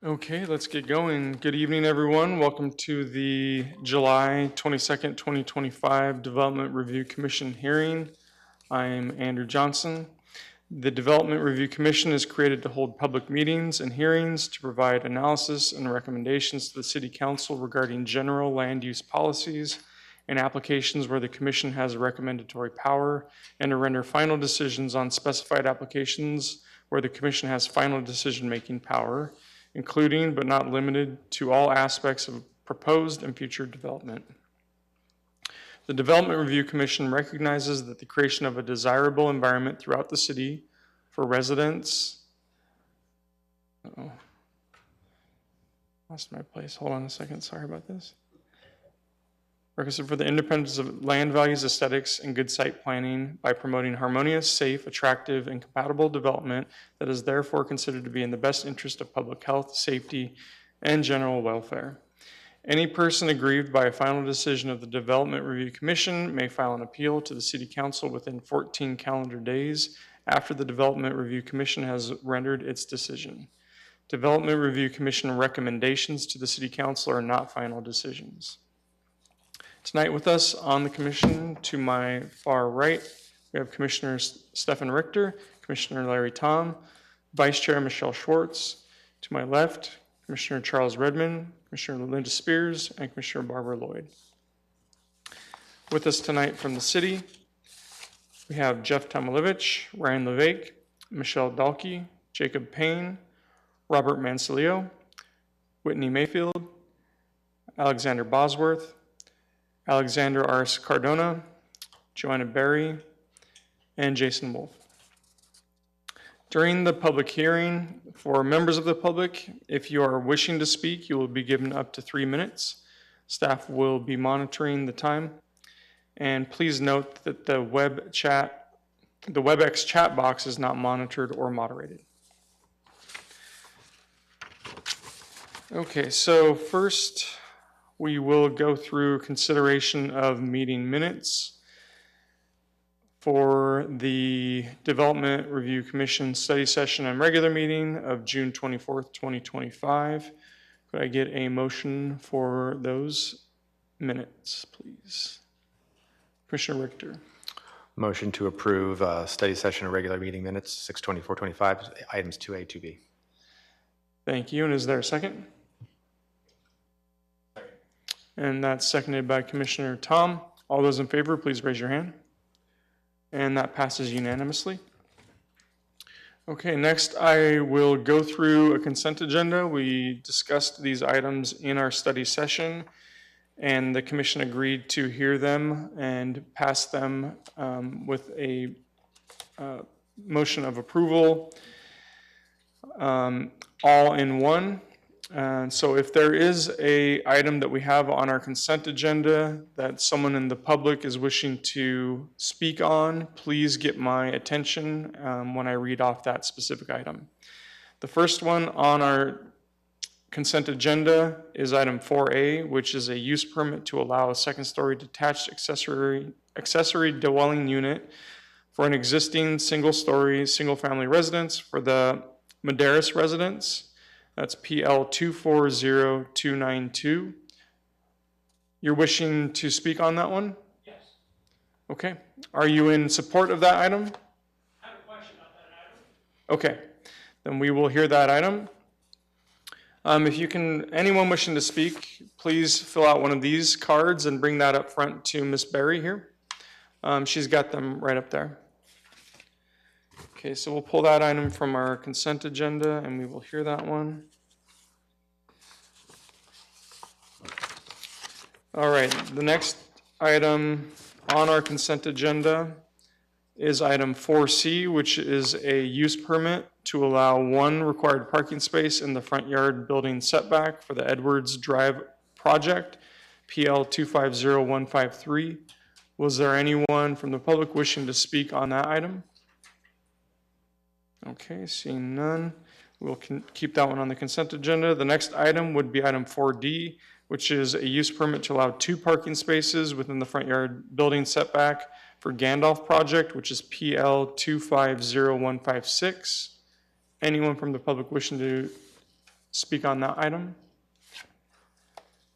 Okay, let's get going. Good evening, everyone. Welcome to the July 22nd, 2025 Development Review Commission hearing. I'm Andrew Johnson. The Development Review Commission is created to hold public meetings and hearings to provide analysis and recommendations to the City Council regarding general land use policies and applications where the Commission has recommendatory power, and to render final decisions on specified applications where the Commission has final decision-making power, including but not limited to all aspects of proposed and future development. The Development Review Commission recognizes that the creation of a desirable environment throughout the city for residents. Lost my place. Hold on a second. Sorry about this. For the independence of land values, aesthetics, and good site planning by promoting harmonious, safe, attractive, and compatible development that is therefore considered to be in the best interest of public health, safety, and general welfare. Any person aggrieved by a final decision of the Development Review Commission may file an appeal to the City Council within 14 calendar days after the Development Review Commission has rendered its decision. Development Review Commission recommendations to the City Council are not final decisions. Tonight with us on the commission, to my far right, we have Commissioner Stefan Richter, Commissioner Larry Tom, Vice Chair Michelle Schwartz. To my left, Commissioner Charles Redmond, Commissioner Linda Spears, and Commissioner Barbara Lloyd. With us tonight from the city, we have Jeff Tomilevich, Ryan Levake, Michelle Dalkey, Jacob Payne, Robert Mancelio, Whitney Mayfield, Alexander Bosworth, Alexander Ars Cardona, Joanna Berry, and Jason Wolf. During the public hearing, for members of the public, if you are wishing to speak, you will be given up to 3 minutes. Staff will be monitoring the time. And please note that the WebEx chat box is not monitored or moderated. Okay, so first, we will go through consideration of meeting minutes for the Development Review Commission study session and regular meeting of June 24th, 2025. Could I get a motion for those minutes, please? Commissioner Richter. Motion to approve study session and regular meeting minutes, 6/24/25, items 2A, 2B. Thank you. And is there a second? And that's seconded by Commissioner Tom. All those in favor, please raise your hand. And that passes unanimously. Okay, next I will go through a consent agenda. We discussed these items in our study session, and the commission agreed to hear them and pass them with a motion of approval all in one. So if there is an item that we have on our consent agenda that someone in the public is wishing to speak on, please get my attention when I read off that specific item. The first one on our consent agenda is item 4A, which is a use permit to allow a second-story detached accessory dwelling unit for an existing single-story, single-family residence for the Medeiros residence. That's PL 240292. You're wishing to speak on that one? Yes. Okay. Are you in support of that item? I have a question about that item. Okay. Then we will hear that item. If you can, anyone wishing to speak, please fill out one of these cards and bring that up front to Miss Berry here. She's got them right up there. Okay, so we'll pull that item from our consent agenda and we will hear that one. All right, the next item on our consent agenda is item 4C, which is a use permit to allow one required parking space in the front yard building setback for the Edwards Drive project, PL 250153. Was there anyone from the public wishing to speak on that item? Okay, seeing none, we'll keep that one on the consent agenda. The next item would be item 4D, which is a use permit to allow 2 parking spaces within the front yard building setback for Gandalf project, which is PL 250156. Anyone from the public wishing to speak on that item?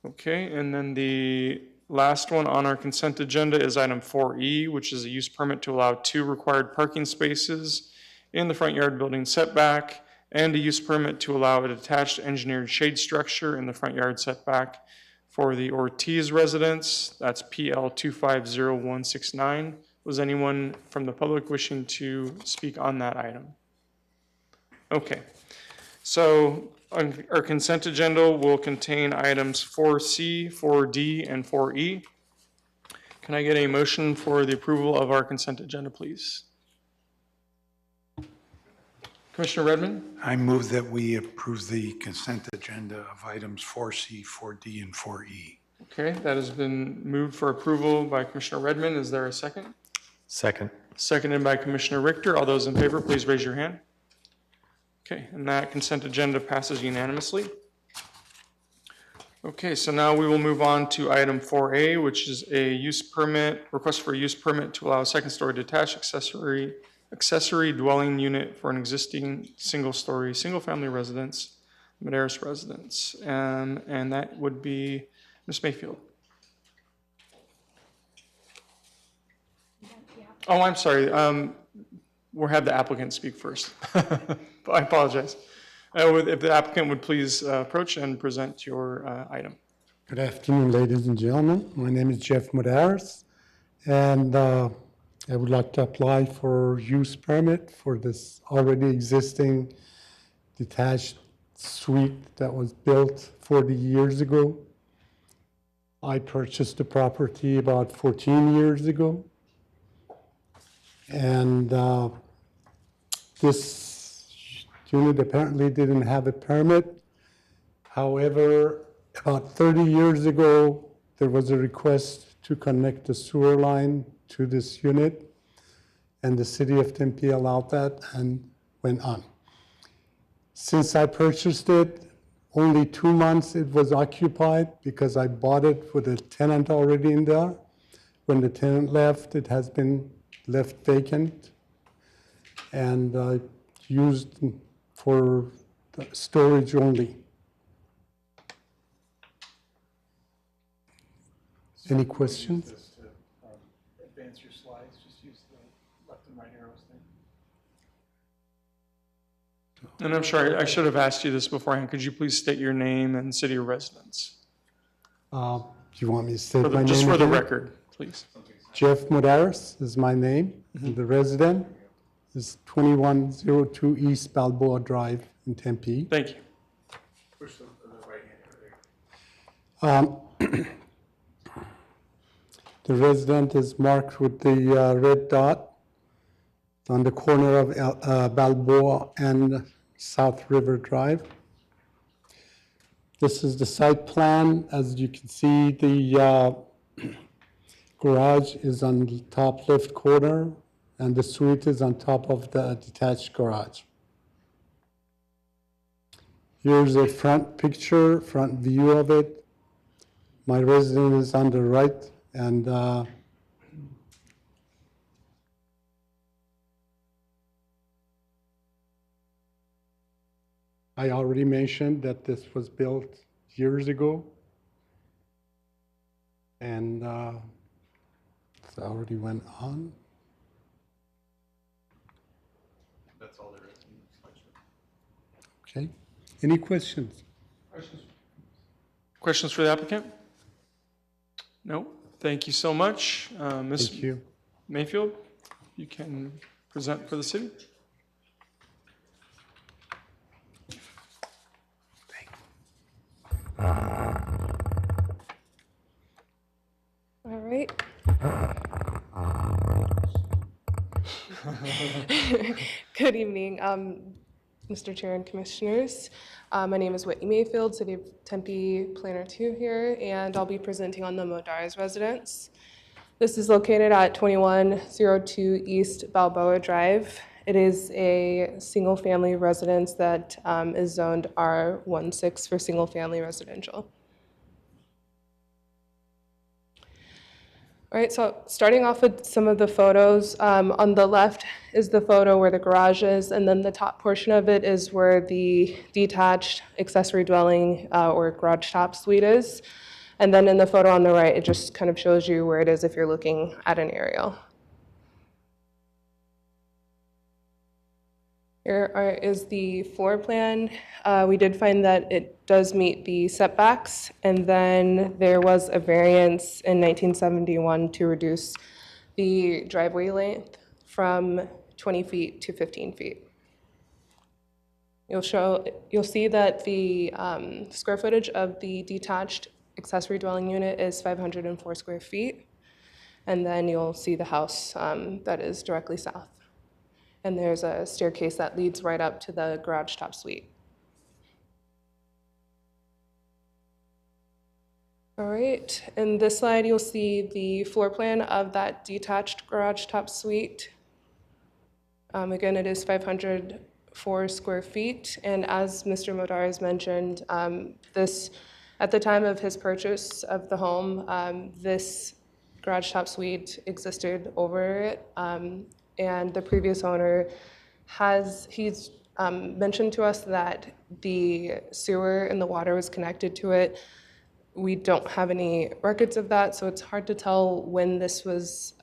Okay, and then the last one on our consent agenda is item 4E, which is a use permit to allow 2 required parking spaces in the front yard building setback, and a use permit to allow a detached engineered shade structure in the front yard setback for the Ortiz residence. That's PL 250169. Was anyone from the public wishing to speak on that item? Okay, so our consent agenda will contain items 4C, 4D, and 4E. Can I get a motion for the approval of our consent agenda, please? Commissioner Redmond? I move that we approve the consent agenda of items 4C, 4D, and 4E. Okay, that has been moved for approval by Commissioner Redmond. Is there a second? Second. Seconded by Commissioner Richter. All those in favor, please raise your hand. Okay, and that consent agenda passes unanimously. Okay, so now we will move on to item 4A, which is a use permit, request for a use permit to allow a second-story detached accessory dwelling unit for an existing single-story, single-family residence, Maderas residence. And that would be Ms. Mayfield. Oh, I'm sorry. We'll have the applicant speak first. I apologize. If the applicant would please approach and present your item. Good afternoon, ladies and gentlemen. My name is Jeff Modares, and I would like to apply for use permit for this already existing detached suite that was built 40 years ago. I purchased the property about 14 years ago, and this unit apparently didn't have a permit. However, about 30 years ago, there was a request to connect the sewer line to this unit, and the city of Tempe allowed that and went on. Since I purchased it, only 2 months it was occupied because I bought it with a tenant already in there. When the tenant left, it has been left vacant and used for storage only. Any questions? Just to advance your slides, just use the left and right arrows there. And I'm sorry, I should have asked you this beforehand. Could you please state your name and city of residence? Do you want me to state my name? Just for the again? record, please. Jeff Modares is my name, and the resident is 2102 East Balboa Drive in Tempe. Thank you. The resident is marked with the red dot on the corner of Balboa and South River Drive. This is the site plan. As you can see, the garage is on the top left corner, and the suite is on top of the detached garage. Here's a front picture, front view of it. My resident is on the right, and I already mentioned that this was built years ago, and it already went on. That's all there is. Okay. Any questions? Questions for the applicant? No? Thank you so much. Ms. Thank you. Mayfield, you can present for the city. All right. Good evening, Mr. Chair and Commissioners. My name is Whitney Mayfield, City of Tempe Planner 2 here, and I'll be presenting on the Modares residence. This is located at 2102 East Balboa Drive. It is a single-family residence that is zoned R16 for single-family residential. All right, so starting off with some of the photos, on the left is the photo where the garage is, and then the top portion of it is where the detached accessory dwelling or garage top suite is. And then in the photo on the right, it just kind of shows you where it is if you're looking at an aerial. Here is the floor plan. We did find that it does meet the setbacks, and then there was a variance in 1971 to reduce the driveway length from 20 feet to 15 feet. You'll see that the square footage of the detached accessory dwelling unit is 504 square feet, and then you'll see the house that is directly south. And there's a staircase that leads right up to the garage top suite. All right, in this slide, you'll see the floor plan of that detached garage top suite. Again, it is 504 square feet, and as Mr. Modar has mentioned, at the time of his purchase of the home, this garage top suite existed over it. And the previous owner he's mentioned to us that the sewer and the water was connected to it. We don't have any records of that, so it's hard to tell when this was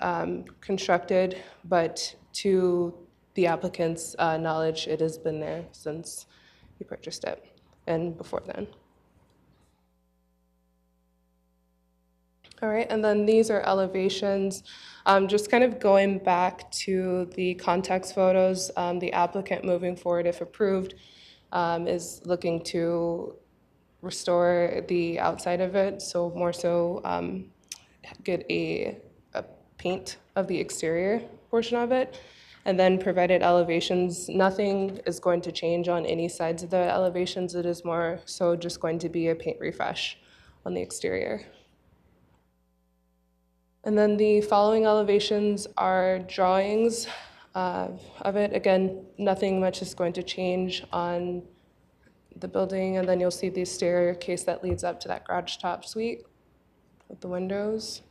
constructed, but to the applicant's knowledge, it has been there since he purchased it and before then. All right, and then these are elevations. Just kind of going back to the context photos, the applicant moving forward, if approved, is looking to restore the outside of it, so more so get a paint of the exterior portion of it, and then provided elevations. Nothing is going to change on any sides of the elevations. It is more so just going to be a paint refresh on the exterior. And then the following elevations are drawings of it. Again, nothing much is going to change on the building. And then you'll see the staircase that leads up to that garage top suite with the windows.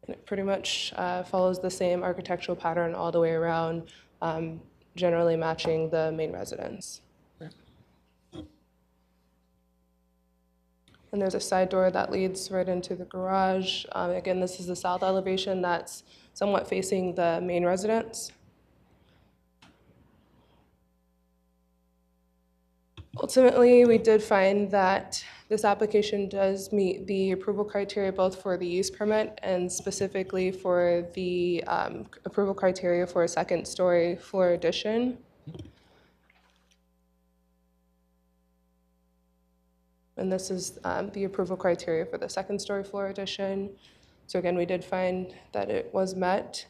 And it pretty much follows the same architectural pattern all the way around, generally matching the main residence. And there's a side door that leads right into the garage. Again, this is the south elevation that's somewhat facing the main residence. Ultimately, we did find that this application does meet the approval criteria both for the use permit and specifically for the approval criteria for a second-story floor addition. And this is the approval criteria for the second-story floor addition. So again, we did find that it was met.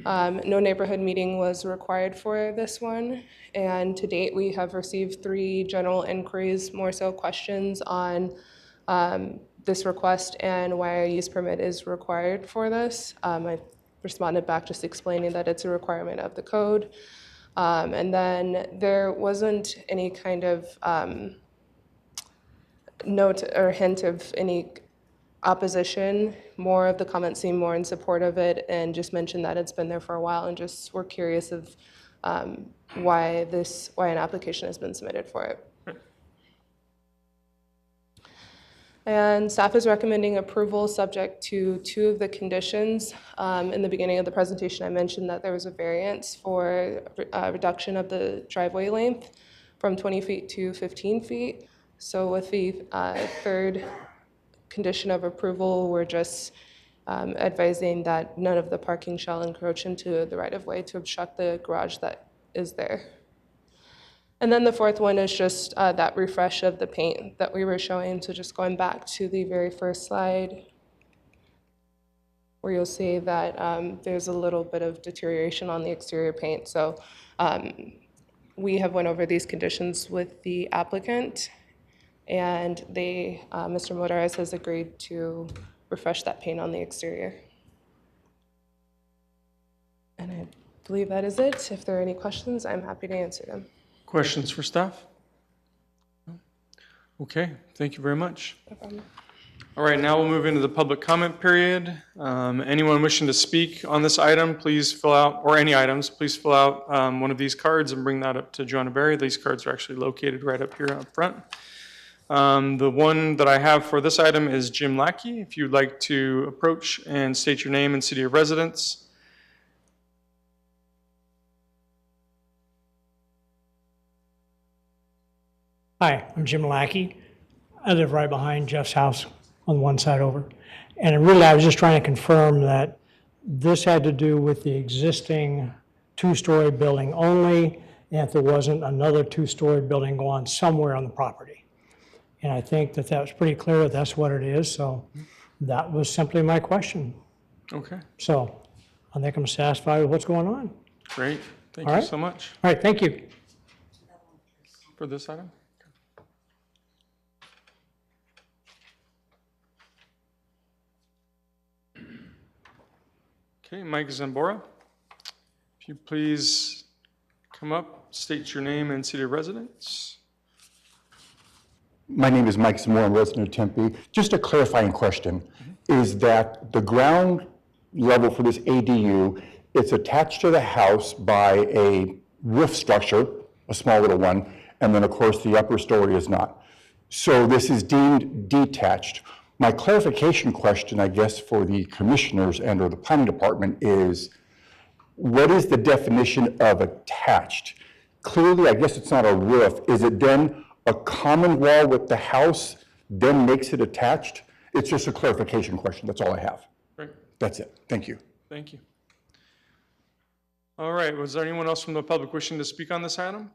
No neighborhood meeting was required for this one. And to date, we have received 3 general inquiries, more so questions on this request and why a use permit is required for this. I responded back just explaining that it's a requirement of the code. And then there wasn't any kind of note or hint of any opposition. More of the comments seem more in support of it and just mentioned that it's been there for a while and just were curious of why an application has been submitted for it. And staff is recommending approval subject to 2 of the conditions. In the beginning of the presentation, I mentioned that there was a variance for reduction of the driveway length from 20 feet to 15 feet. So with the 3rd condition of approval, we're just advising that none of the parking shall encroach into the right-of-way to obstruct the garage that is there. And then the 4th one is just that refresh of the paint that we were showing. So just going back to the very first slide, where you'll see that there's a little bit of deterioration on the exterior paint. So we have went over these conditions with the applicant, and Mr. Modares has agreed to refresh that paint on the exterior. And I believe that is it. If there are any questions, I'm happy to answer them. Questions for staff? Okay, thank you very much. All right, now we'll move into the public comment period. Anyone wishing to speak on this item, please fill out, or any items, please fill out one of these cards and bring that up to Joanna Berry. These cards are actually located right up here up front. The one that I have for this item is Jim Lackey. If you'd like to approach and state your name and city of residence. Hi, I'm Jim Lackey. I live right behind Jeff's house on one side over. And really, I was just trying to confirm that this had to do with the existing two-story building only, and if there wasn't another two-story building going on somewhere on the property. And I think that that was pretty clear that that's what it is, so that was simply my question. Okay, So I think I'm satisfied with what's going on. great. Thank All you right. so much. All right, thank you. For this item? Okay, Mike Zambora, if you please come up, state your name and city of residence. My name is Mike Zamora, I'm a resident of Tempe. Just a clarifying question, is that the ground level for this ADU, it's attached to the house by a roof structure, a small little one, and then of course the upper story is not. So this is deemed detached. My clarification question, I guess, for the commissioners and or the planning department is, what is the definition of attached? Clearly, I guess it's not a roof. Is it then a common wall with the house, then makes it attached? It's just a clarification question, that's all I have. Great, That's it, thank you. thank you. All right, was there anyone else from the public wishing to speak on this item?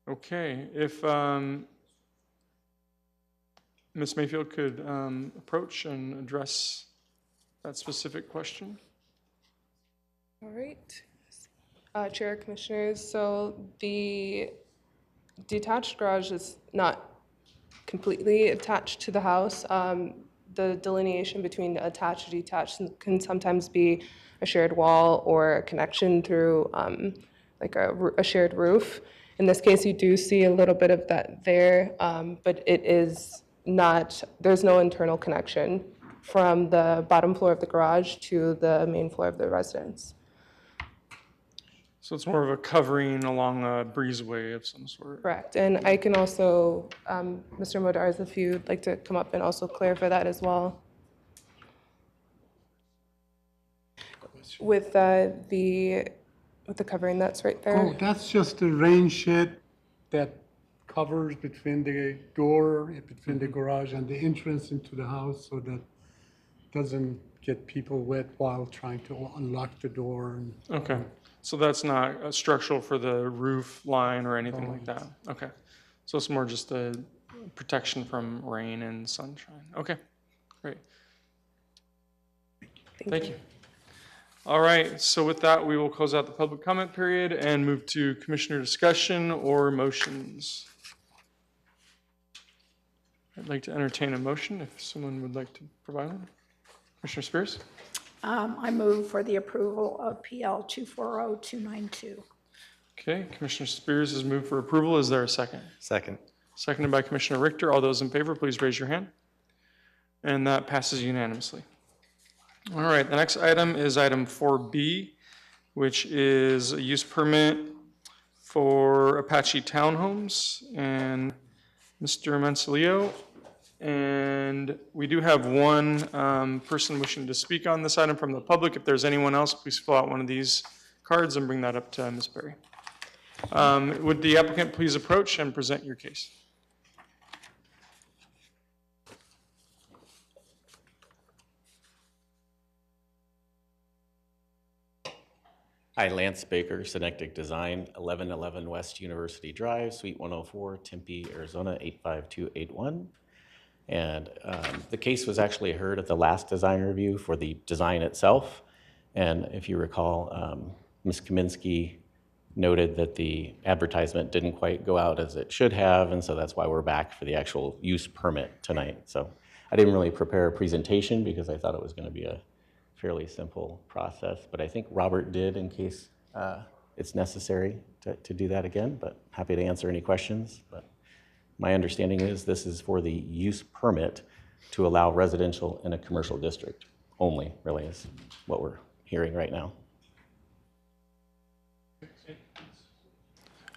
Okay, if Ms. Mayfield could approach and address that specific question. All right. Chair, Commissioners, so the detached garage is not completely attached to the house. The delineation between attached and detached can sometimes be a shared wall or a connection through like a shared roof. In this case, you do see a little bit of that there, but it is not, there's no internal connection from the bottom floor of the garage to the main floor of the residence. So it's more of a covering along a breezeway of some sort. Correct. And I can also, Mr. Modars, if you'd like to come up and also clarify that as well. With the covering that's right there. Oh, that's just a rain shed that covers between the door, between the garage and the entrance into the house so that doesn't get people wet while trying to unlock the door. And Okay, so that's not structural for the roof line or anything like that? Okay, so it's more just a protection from rain and sunshine. Okay, great. Thank you. All right, so with that, we will close out the public comment period and move to commissioner discussion or motions. I'd like to entertain a motion if someone would like to provide one. Commissioner Spears? I move for the approval of PL 240292. Okay, Commissioner Spears has moved for approval. Is there a second? Second. Seconded by Commissioner Richter. All those in favor, please raise your hand. And that passes unanimously. All right, the next item is item 4B, which is a use permit for Apache Townhomes and Mr. Mancelillo. And we do have one person wishing to speak on this item from the public. If there's anyone else, please fill out one of these cards and bring that up to Ms. Berry. Would the applicant please approach and present your case? Hi, Lance Baker, Synectic Design, 1111 West University Drive, Suite 104, Tempe, Arizona, 85281. And the case was actually heard at the last design review for the design itself. And if you recall, Ms. Kaminsky noted that the advertisement didn't quite go out as it should have, and so that's why we're back for the actual use permit tonight. So I didn't really prepare a presentation because I thought it was going to be a fairly simple process, but I think Robert did in case it's necessary to do that again, but happy to answer any questions. But My understanding is this is for the use permit to allow residential in a commercial district only, really, is what we're hearing right now.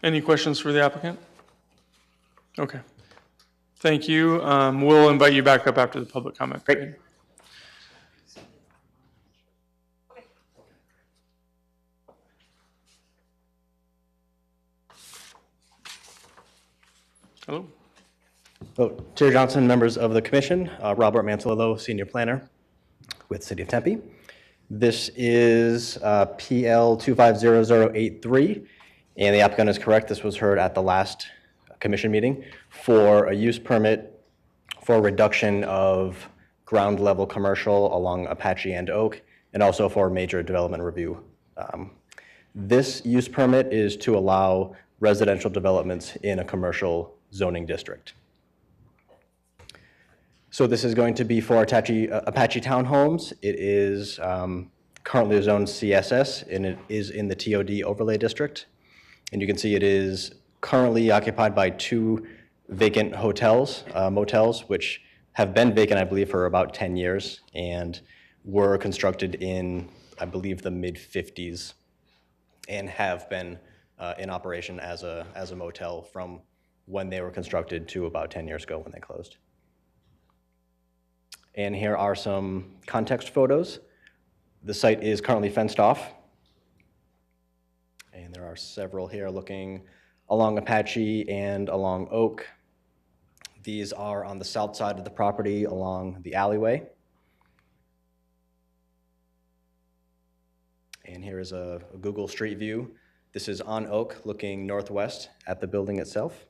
Any questions for the applicant? Okay. Thank you. We'll invite you back up after the public comment period. Hello. Oh, Chair Johnson, members of the commission, Robert Mantilillo, Senior Planner with City of Tempe. This is PL 250083, and the applicant is correct. This was heard at the last commission meeting for a use permit for reduction of ground level commercial along Apache and Oak, and also for major development review. This use permit is to allow residential developments in a commercial zoning district. So this is going to be for Apache Townhomes. It is currently zoned CSS, and it is in the TOD overlay district. And you can see it is currently occupied by 2 vacant hotels, motels, which have been vacant, I believe, for about 10 years, and were constructed in, I believe, the mid-50s, and have been in operation as a motel from when they were constructed to about 10 years ago when they closed. And here are some context photos. The site is currently fenced off. And there are several here looking along Apache and along Oak. These are on the south side of the property along the alleyway. And here is a Google Street View. This is on Oak looking northwest at the building itself.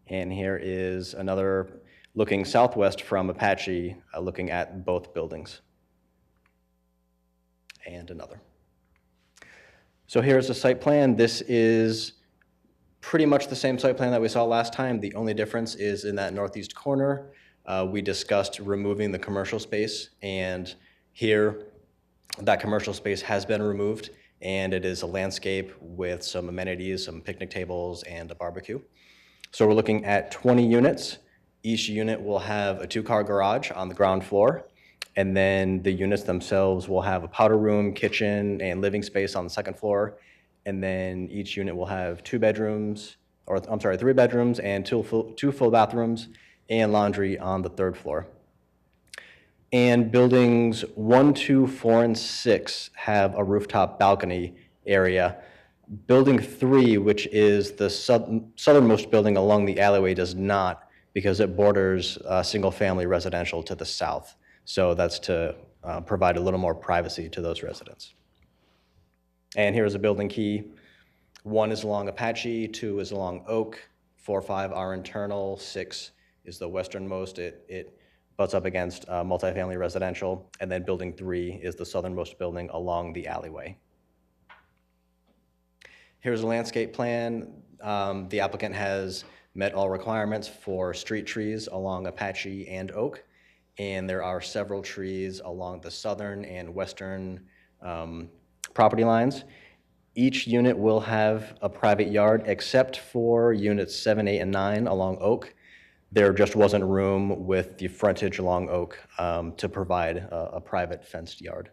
And here is another looking southwest from Apache, looking at both buildings. And another. So here's a site plan. This is pretty much the same site plan that we saw last time. The only difference is in that northeast corner. We discussed removing the commercial space, and here that commercial space has been removed, and it is a landscape with some amenities, some picnic tables, and a barbecue. So we're looking at 20 units. Each unit will have a 2-car garage on the ground floor, and then the units themselves will have a powder room, kitchen, and living space on the second floor. And then each unit will have 3 bedrooms and two full bathrooms and laundry on the 3rd floor. And buildings 1, 2, 4, and 6 have a rooftop balcony area. Building 3, which is the southernmost building along the alleyway, does not, because it borders single-family residential to the south. So that's to provide a little more privacy to those residents. And here's a building key. 1 is along Apache, 2 is along Oak, 4, 5 are internal, 6 is the westernmost. It butts up against multifamily residential, and then building 3 is the southernmost building along the alleyway. Here's a landscape plan. The applicant has met all requirements for street trees along Apache and Oak, and there are several trees along the southern and western property lines. Each unit will have a private yard except for units 7, 8, and 9 along Oak. There just wasn't room with the frontage along Oak to provide a private fenced yard.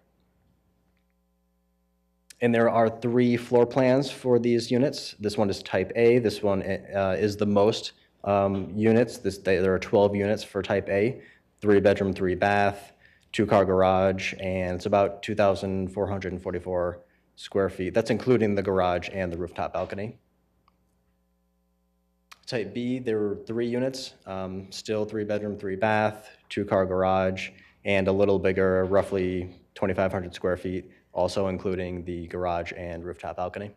And there are 3 floor plans for these units. This one is type A. This one is the most units. There are 12 units for type A, 3 bedroom, 3 bath, 2-car garage, and it's about 2,444 square feet. That's including the garage and the rooftop balcony. Type B, there were 3 units, still 3 bedroom, 3 bath, 2-car garage, and a little bigger, roughly 2,500 square feet, also including the garage and rooftop balcony.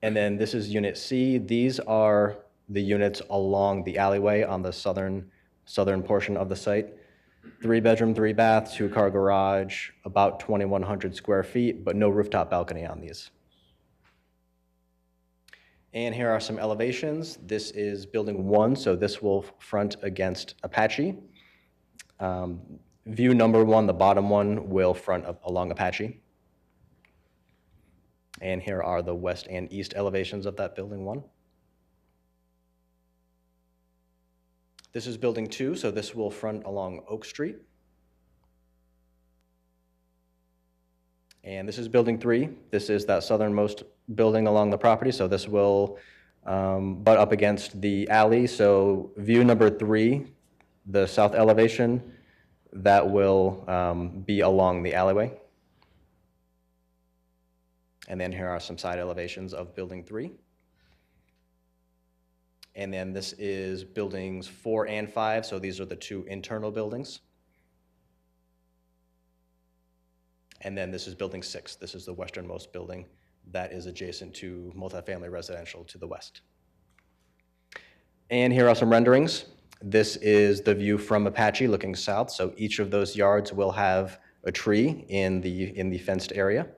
And then this is unit C. These are the units along the alleyway on the southern portion of the site. 3 bedroom, 3 bath, 2-car garage, about 2,100 square feet, but no rooftop balcony on these. And here are some elevations. This is building 1, so this will front against Apache. View number 1, the bottom one, will front along Apache. And here are the west and east elevations of that building 1. This is building 2, so this will front along Oak Street. And this is building 3. This is that southernmost building along the property, so this will butt up against the alley. So view number 3, the south elevation, that will be along the alleyway. And then here are some side elevations of building 3. And then this is buildings 4 and 5, so these are the 2 internal buildings. And then this is building 6. This is the westernmost building that is adjacent to multifamily residential to the west. And here are some renderings. This is the view from Apache looking south. So each of those yards will have a tree in the fenced area.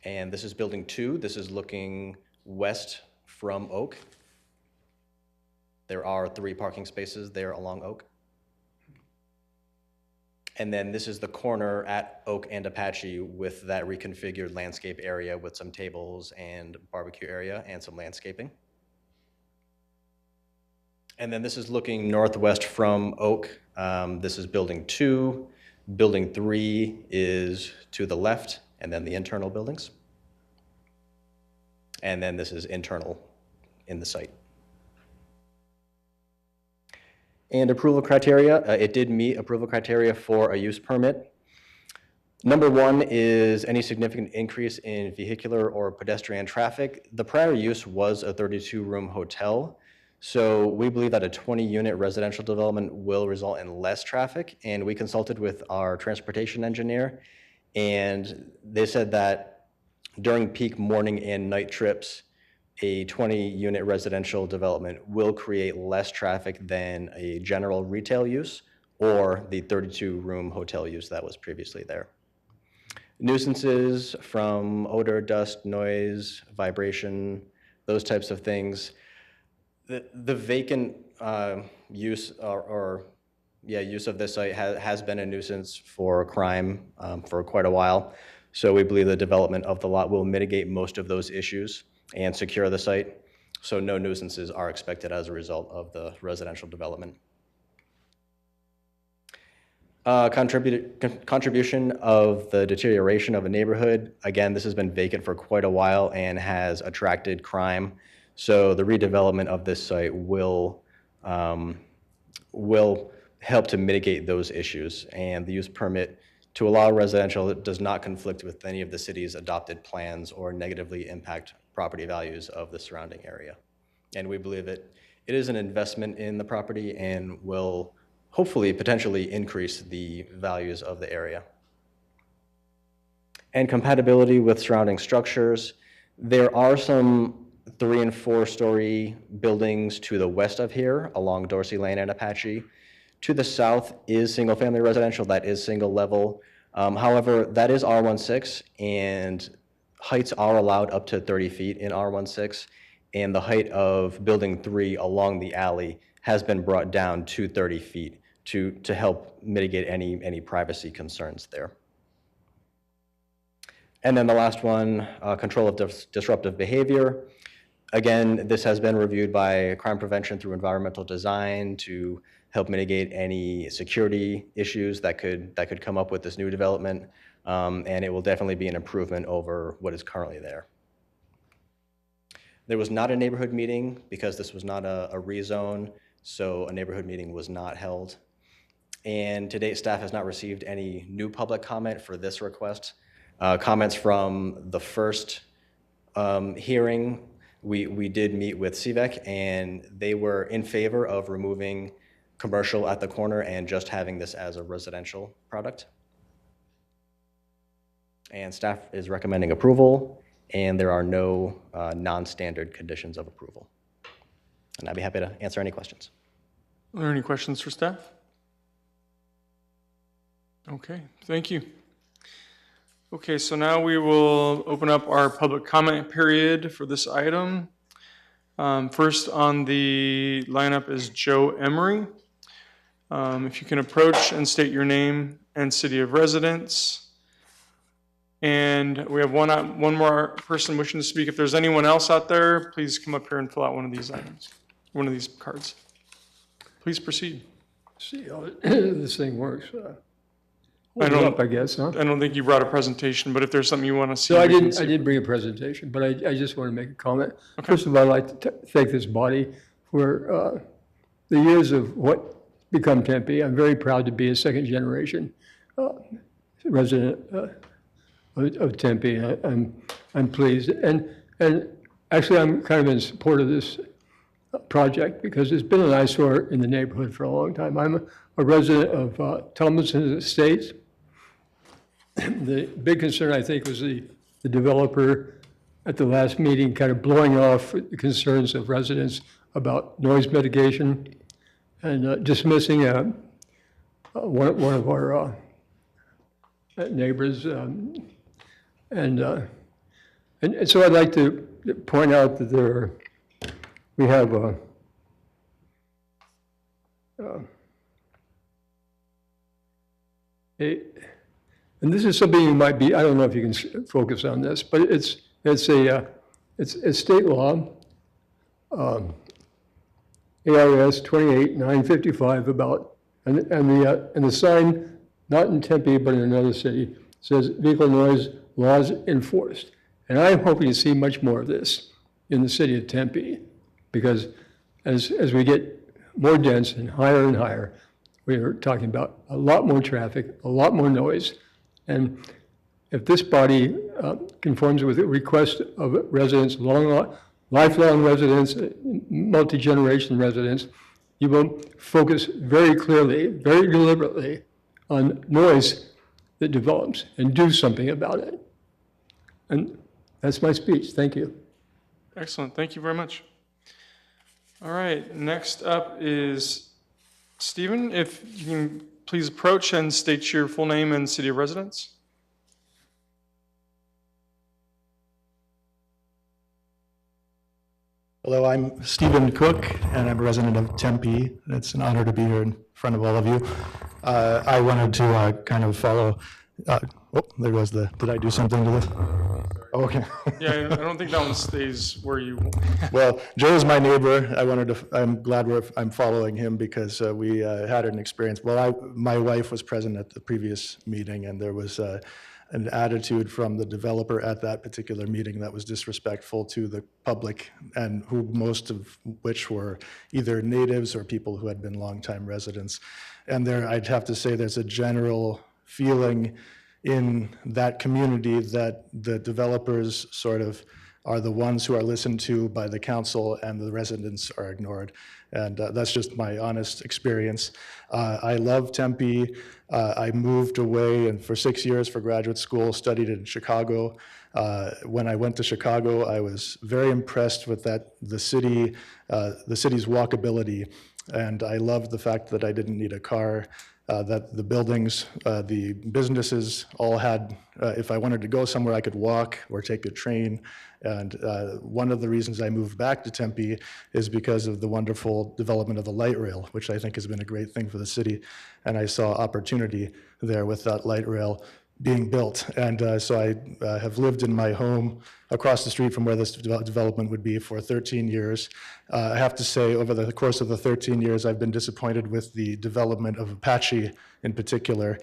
And this is building 2. This is looking west from Oak. There are 3 parking spaces there along Oak. And then this is the corner at Oak and Apache with that reconfigured landscape area with some tables and barbecue area and some landscaping. And then this is looking northwest from Oak. This is building 2. Building 3 is to the left, and then the internal buildings. And then this is internal in the site. And approval criteria, it did meet approval criteria for a use permit. Number 1 is any significant increase in vehicular or pedestrian traffic. The prior use was a 32-room hotel, so we believe that a 20-unit residential development will result in less traffic, and we consulted with our transportation engineer, and they said that during peak morning and night trips, a 20-unit residential development will create less traffic than a general retail use or the 32-room hotel use that was previously there. Nuisances from odor, dust, noise, vibration, those types of things. The vacant use use of this site has been a nuisance for crime for quite a while. So we believe the development of the lot will mitigate most of those issues and secure the site. So no nuisances are expected as a result of the residential development. Contribution of the deterioration of a neighborhood. Again, this has been vacant for quite a while and has attracted crime. So the redevelopment of this site will help to mitigate those issues. And the use permit to allow residential that does not conflict with any of the city's adopted plans or negatively impact property values of the surrounding area. And we believe it is an investment in the property and will hopefully potentially increase the values of the area. And compatibility with surrounding structures. There are some 3- and 4-story buildings to the west of here along Dorsey Lane and Apache. To the south is single-family residential, that is single level. However, that is R16, and heights are allowed up to 30 feet in R16, and the height of building 3 along the alley has been brought down to 30 feet to help mitigate any privacy concerns there. And then the last one, control of disruptive behavior. Again, this has been reviewed by crime prevention through environmental design to help mitigate any security issues that could come up with this new development, and it will definitely be an improvement over what is currently there. There was not a neighborhood meeting because this was not a rezone, so a neighborhood meeting was not held. And to date, staff has not received any new public comment for this request. Comments from the first hearing, we did meet with CVEC, and they were in favor of removing commercial at the corner and just having this as a residential product. And staff is recommending approval, and there are no non-standard conditions of approval. And I'd be happy to answer any questions. Are there any questions for staff? Okay, thank you. Okay, so now we will open up our public comment period for this item. First on the lineup is Joe Emery. If you can approach and state your name and city of residence. And we have one more person wishing to speak. If there's anyone else out there, please come up here and fill out one of these items. one of these cards. Please proceed. See how this thing works. I Hold it up, I guess, huh? I don't think you brought a presentation, but if there's something you want to see. So I we can didn't. see. I did bring a presentation, but I just want to make a comment. First of all, I'd like to thank this body for the years of what become Tempe. I'm very proud to be a second generation resident of Tempe. I'm pleased, and actually I'm kind of in support of this project because it's been an eyesore in the neighborhood for a long time. I'm a resident of Tomlinson Estates. The big concern, I think, was the developer at the last meeting kind of blowing off the concerns of residents about noise mitigation and dismissing one of our neighbors. And so I'd like to point out that we have and this is something you might be, I don't know if you can focus on this, but it's state law, ARS 28-955 about, and the sign, not in Tempe, but in another city, says vehicle noise laws enforced. And I'm hoping to see much more of this in the city of Tempe, because as we get more dense and higher, we are talking about a lot more traffic, a lot more noise. And if this body conforms with the request of residents, lifelong residents, multi-generation residents, you will focus very clearly, very deliberately on noise that develops and do something about it. And that's my speech. Thank you. Excellent. Thank you very much. All right. Next up is Stephen. If you can please approach and state your full name and city of residence. Hello, I'm Stephen Cook, and I'm a resident of Tempe. It's an honor to be here in front of all of you. I wanted to kind of follow, there goes did I do something to this? Okay. Yeah, I don't think that one stays where you. Well, Joe is my neighbor. I'm glad I'm following him because we had an experience. Well, my wife was present at the previous meeting, and there was an attitude from the developer at that particular meeting that was disrespectful to the public, and who most of which were either natives or people who had been longtime residents. And I'd have to say there's a general feeling in that community that the developers sort of are the ones who are listened to by the council and the residents are ignored. And that's just my honest experience. I love Tempe. I moved away and for 6 years for graduate school, studied in Chicago. When I went to Chicago, I was very impressed with the city's walkability. And I loved the fact that I didn't need a car, that the buildings, the businesses all had, if I wanted to go somewhere, I could walk or take a train. And one of the reasons I moved back to Tempe is because of the wonderful development of the light rail, which I think has been a great thing for the city. And I saw opportunity there with that light rail being built. And so I have lived in my home across the street from where this development would be for 13 years. I have to say, over the course of the 13 years, I've been disappointed with the development of Apache in particular.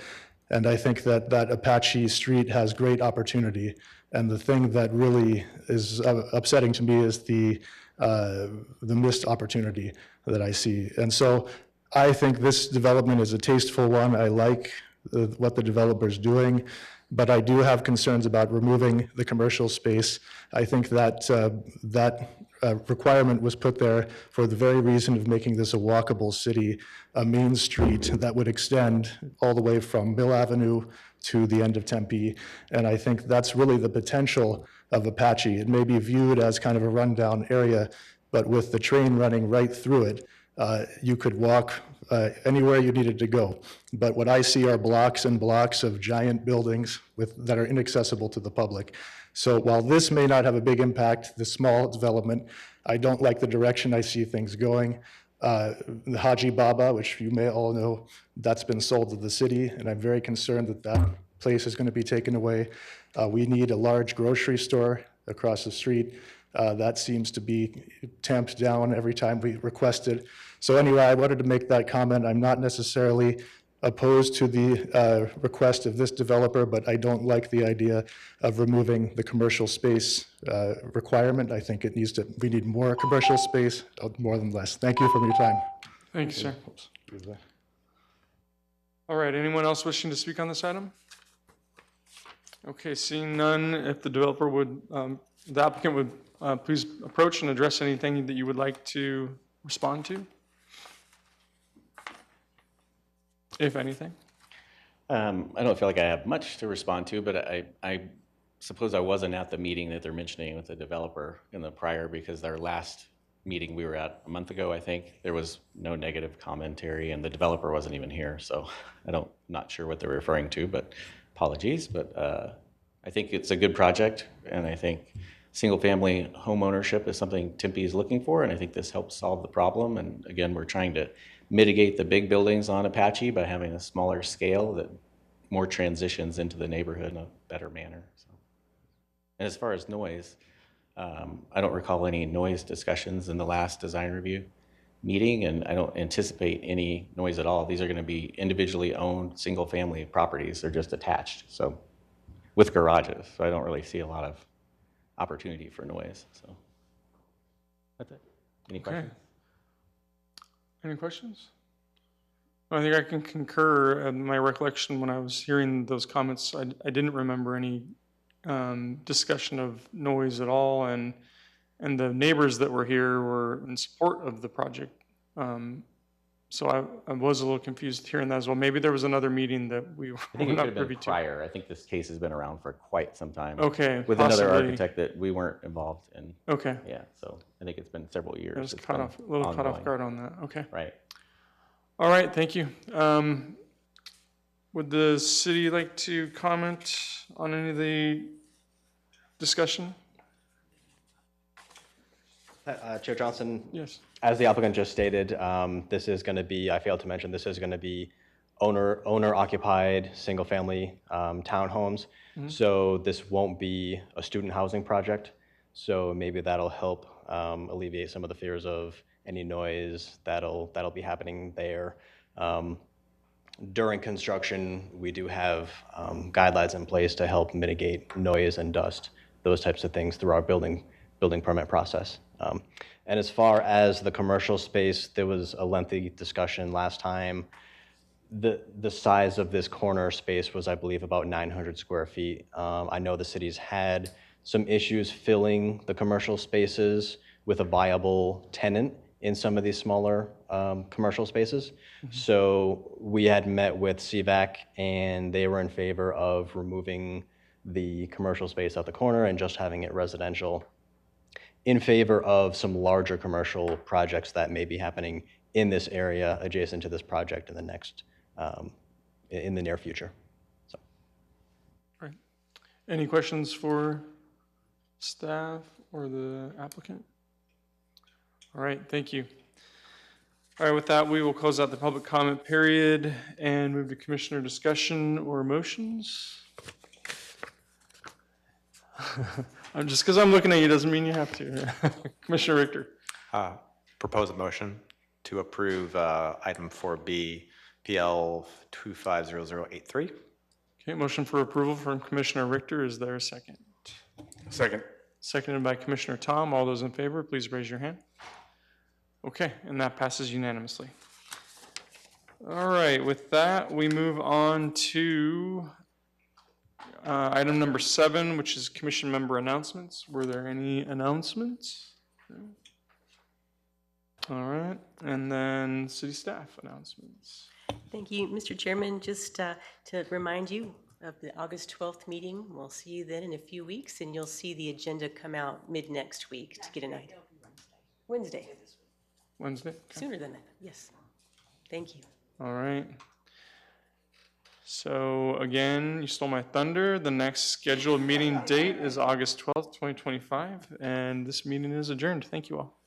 And I think that Apache street has great opportunity. And the thing that really is upsetting to me is the missed opportunity that I see. And so I think this development is a tasteful one. I like what the developer's doing, but I do have concerns about removing the commercial space. I think that that requirement was put there for the very reason of making this a walkable city, a main street that would extend all the way from Mill Avenue to the end of Tempe. And I think that's really the potential of Apache. It may be viewed as kind of a rundown area, but with the train running right through it, you could walk anywhere you needed to go. But what I see are blocks and blocks of giant buildings that are inaccessible to the public. So while this may not have a big impact, the small development, I don't like the direction I see things going. The Haji Baba, which you may all know, that's been sold to the city, and I'm very concerned that that place is going to be taken away. We need a large grocery store across the street. That seems to be tamped down every time we request it. So anyway, I wanted to make that comment. I'm not necessarily opposed to the request of this developer, but I don't like the idea of removing the commercial space requirement. I think we need more commercial space, more than less. Thank you for your time. Thank you, sir. All right, anyone else wishing to speak on this item? Okay, seeing none, if the developer would, the applicant would please approach and address anything that you would like to respond to, if anything. I don't feel like I have much to respond to, but I suppose I wasn't at the meeting that they're mentioning with the developer in the prior, because our last meeting we were at a month ago, I think, there was no negative commentary and the developer wasn't even here. So not sure what they're referring to, but apologies. But I think it's a good project, and I think single-family home ownership is something Tempe is looking for, and I think this helps solve the problem. And again, we're trying to mitigate the big buildings on Apache by having a smaller scale that more transitions into the neighborhood in a better manner. So. And as far as noise, I don't recall any noise discussions in the last design review meeting, and I don't anticipate any noise at all. These are going to be individually owned single-family properties. They're just attached, so with garages. So I don't really see a lot of opportunity for noise. So that's it. Any questions? Any questions? I think I can concur. My recollection when I was hearing those comments, I didn't remember any discussion of noise at all, and the neighbors that were here were in support of the project. So I was a little confused hearing that as well. Maybe there was another meeting that we were I think it could not have privy been to. prior. I think this case has been around for quite some time. Okay, with possibly. another architect that we weren't involved in. Okay. Yeah, so I think it's been several years. I was It's caught been off, a little caught off ongoing. guard on that. Okay. Right. All right, thank you. Would the city like to comment on any of the discussion? Chair Johnson? Yes. As the applicant just stated, this is going to be, I failed to mention, this is going to be owner-occupied, single-family townhomes. So this won't be a student housing project. So maybe that'll help alleviate some of the fears of any noise that'll be happening there. During construction, we do have guidelines in place to help mitigate noise and dust, those types of things through our building permit process. And as far as the commercial space, there was a lengthy discussion last time. The size of this corner space was, I believe, about 900 square feet. I know the city's had some issues filling the commercial spaces with a viable tenant in some of these smaller commercial spaces. So we had met with CVAC, and they were in favor of removing the commercial space at the corner and just having it residential, in favor of some larger commercial projects that may be happening in this area adjacent to this project in the next, in the near future. So. Right. Any questions for staff or the applicant? All right, thank you. All right, with that, we will close out the public comment period and move to commissioner discussion or motions. Just because I'm looking at you doesn't mean you have to. Commissioner Richter. Propose a motion to approve item 4B, PL 250083. Okay, motion for approval from Commissioner Richter. Is there a second? Second. Seconded by Commissioner Tom. All those in favor, please raise your hand. Okay, and that passes unanimously. All right, with that, we move on to item number 7, which is commission member announcements. Were there any announcements? All right, and then city staff announcements. Thank you, Mr. Chairman. Just to remind you of the August 12th meeting, we'll see you then in a few weeks, and you'll see the agenda come out mid-next week to get an idea. Wednesday. Wednesday? Okay. Sooner than that, yes. Thank you. All right. So again, you stole my thunder. The next scheduled meeting date is August 12th, 2025, and this meeting is adjourned. Thank you all.